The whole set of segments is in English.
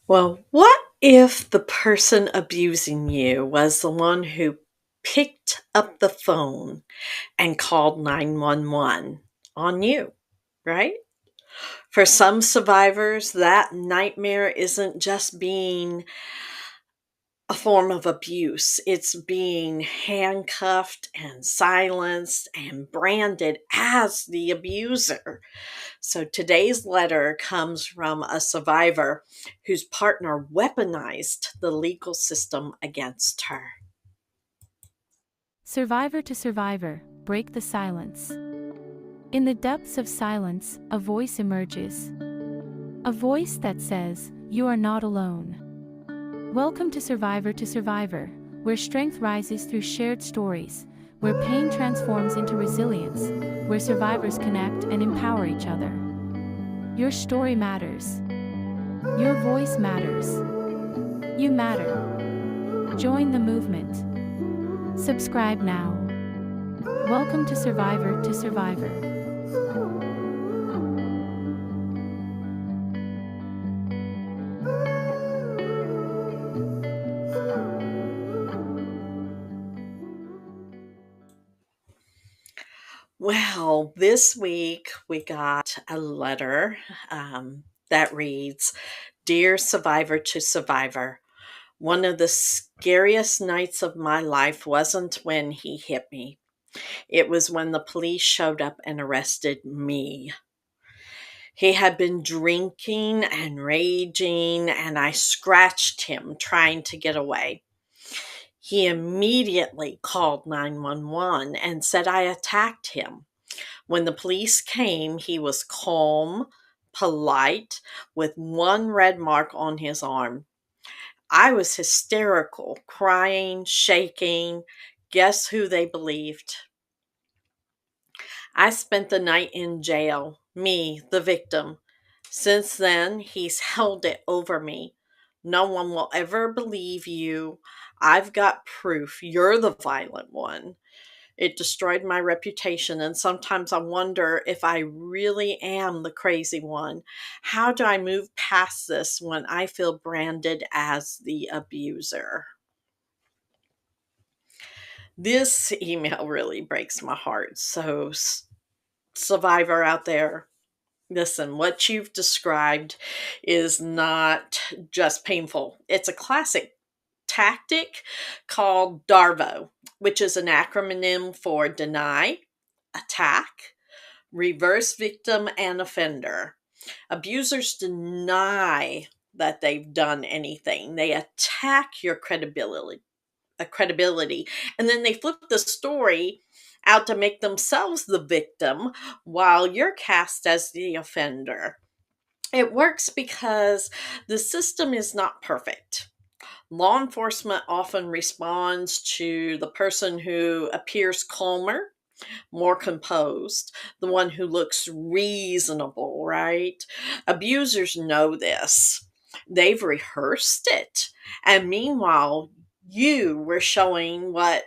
Well, what if the person abusing you was the one who picked up the phone and called 911 on you, right? For some survivors, that nightmare isn't just being a form of abuse, it's being handcuffed and silenced and branded as the abuser. So today's letter comes from a survivor whose partner weaponized the legal system against her. Survivor to survivor, break the silence. In the depths of silence, a voice emerges. A voice that says, "You are not alone." Welcome to Survivor, where strength rises through shared stories, where pain transforms into resilience, where survivors connect and empower each other. Your story matters. Your voice matters. You matter. Join the movement. Subscribe now. Welcome to Survivor. Well, this week we got a letter that reads, Dear Survivor to Survivor, one of the scariest nights of my life wasn't when he hit me. It was when the police showed up and arrested me. He had been drinking and raging, and I scratched him trying to get away. He immediately called 911 and said I attacked him. When the police came, he was calm, polite, with one red mark on his arm. I was hysterical, crying, shaking. Guess who they believed? I spent the night in jail, me, the victim. Since then, he's held it over me. No one will ever believe you. I've got proof you're the violent one. It destroyed my reputation, and sometimes I wonder if I really am the crazy one. How do I move past this when I feel branded as the abuser? This email really breaks my heart. So, survivor out there, listen, what you've described is not just painful. It's a classic tactic called DARVO, which is an acronym for deny, attack, reverse victim, and offender. Abusers deny that they've done anything. They attack your credibility, and then they flip the story out to make themselves the victim while you're cast as the offender. It works because the system is not perfect. Law enforcement often responds to the person who appears calmer, more composed, the one who looks reasonable, right? Abusers know this. They've rehearsed it. And meanwhile, you were showing what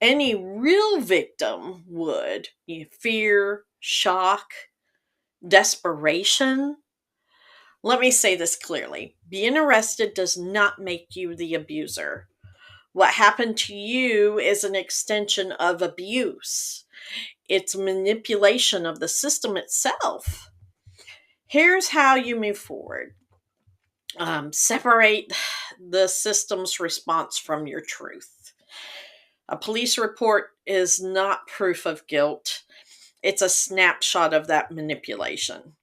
any real victim would: fear, shock, desperation. Let me say this clearly. Being arrested does not make you the abuser. What happened to you is an extension of abuse. It's manipulation of the system itself. Here's how you move forward. Separate the system's response from your truth. A police report is not proof of guilt. It's a snapshot of that manipulation.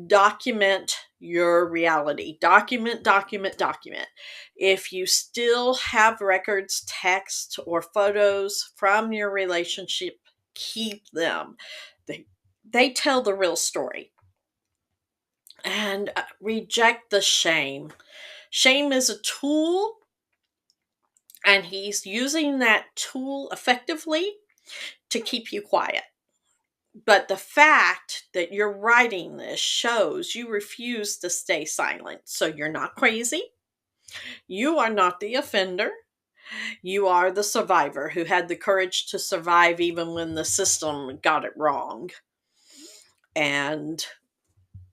Document your reality. Document. If you still have records, text, or photos from your relationship, keep them. They tell the real story. And reject the shame. Shame is a tool, and he's using that tool effectively to keep you quiet. But the fact that you're writing this shows you refuse to stay silent. So you're not crazy. You are not the offender. You are the survivor who had the courage to survive even when the system got it wrong. And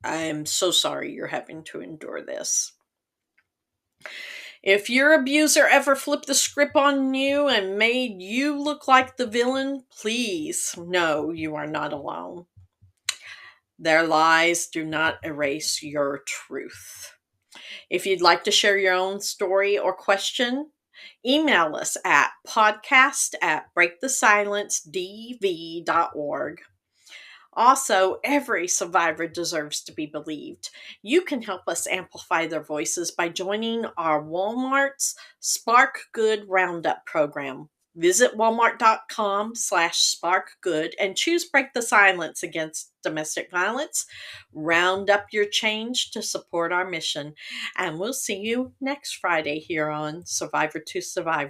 I'm so sorry you're having to endure this. If your abuser ever flipped the script on you and made you look like the villain, please know you are not alone. Their lies do not erase your truth. If you'd like to share your own story or question, email us at podcast@breakthesilencedv.org. Also, every survivor deserves to be believed. You can help us amplify their voices by joining our Walmart's Spark Good Roundup program. Visit walmart.com/sparkgood and choose Break the Silence Against Domestic Violence. Round up your change to support our mission. And we'll see you next Friday here on Survivor to Survivor.